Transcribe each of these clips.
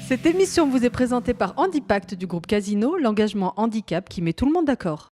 Cette émission vous est présentée par Handipact du groupe Casino, l'engagement handicap qui met tout le monde d'accord.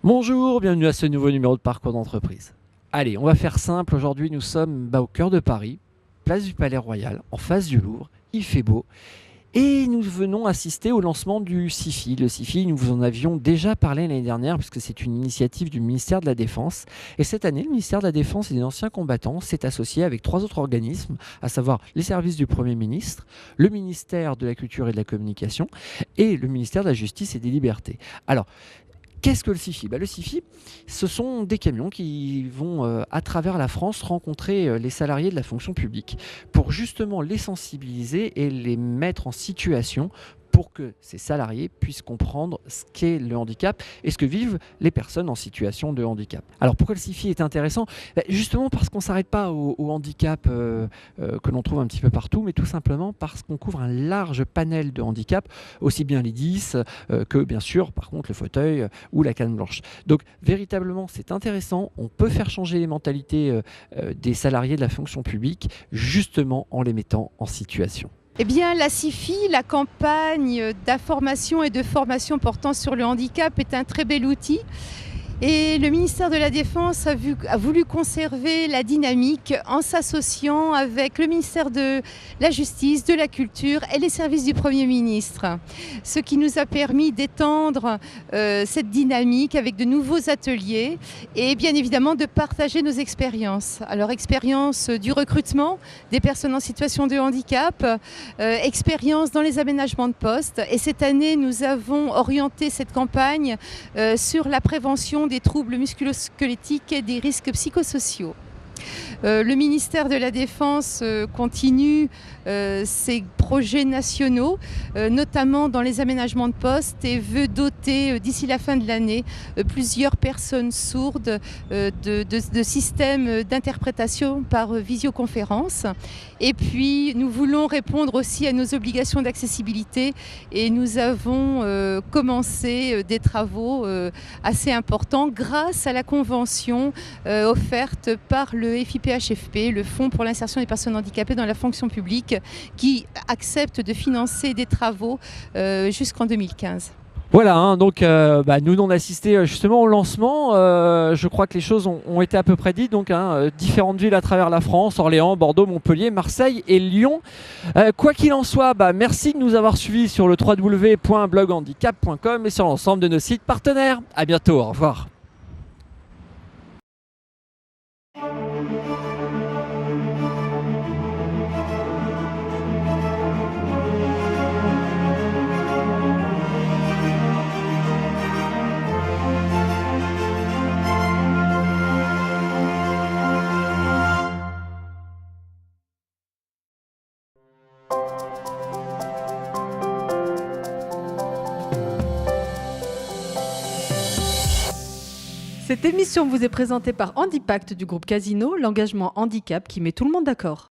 Bonjour, bienvenue à ce nouveau numéro de Parcours d'entreprise. Allez, on va faire simple. Aujourd'hui, nous sommes au cœur de Paris, place du Palais Royal, en face du Louvre. Il fait beau. Et nous venons assister au lancement du CIFI. Le CIFI, nous vous en avions déjà parlé l'année dernière, puisque c'est une initiative du ministère de la Défense. Et cette année, le ministère de la Défense et des Anciens Combattants s'est associé avec 3 autres organismes, à savoir les services du Premier ministre, le ministère de la Culture et de la Communication et le ministère de la Justice et des Libertés. Alors, qu'est-ce que le CIFI ? Le CIFI, ce sont des camions qui vont à travers la France rencontrer les salariés de la fonction publique pour justement les sensibiliser et les mettre en situation pour que ces salariés puissent comprendre ce qu'est le handicap et ce que vivent les personnes en situation de handicap. Alors pourquoi le CIFI est intéressant ? Justement parce qu'on ne s'arrête pas au handicap que l'on trouve un petit peu partout, mais tout simplement parce qu'on couvre un large panel de handicaps, aussi bien les 10 que bien sûr par contre le fauteuil ou la canne blanche. Donc véritablement c'est intéressant, on peut faire changer les mentalités des salariés de la fonction publique justement en les mettant en situation. Eh bien, la CIFI, la campagne d'information et de formation portant sur le handicap, est un très bel outil. Et le ministère de la Défense a voulu conserver la dynamique en s'associant avec le ministère de la Justice, de la Culture et les services du Premier ministre. Ce qui nous a permis d'étendre cette dynamique avec de nouveaux ateliers et bien évidemment de partager nos expériences. Alors expérience du recrutement des personnes en situation de handicap, expérience dans les aménagements de poste. Et cette année, nous avons orienté cette campagne sur la prévention des troubles musculo-squelettiques et des risques psychosociaux. Le ministère de la Défense continue ses projets nationaux, notamment dans les aménagements de poste, et veut doter d'ici la fin de l'année plusieurs personnes sourdes de systèmes d'interprétation par visioconférence. Et puis nous voulons répondre aussi à nos obligations d'accessibilité et nous avons commencé des travaux assez importants grâce à la convention offerte par le FIPHFP, le Fonds pour l'insertion des personnes handicapées dans la fonction publique, qui accepte de financer des travaux jusqu'en 2015. Voilà, donc nous on a assisté justement au lancement. Je crois que les choses ont été à peu près dites. Donc différentes villes à travers la France, Orléans, Bordeaux, Montpellier, Marseille et Lyon. Quoi qu'il en soit, merci de nous avoir suivis sur le www.bloghandicap.com et sur l'ensemble de nos sites partenaires. À bientôt, au revoir. Cette émission vous est présentée par Handipact du groupe Casino, l'engagement handicap qui met tout le monde d'accord.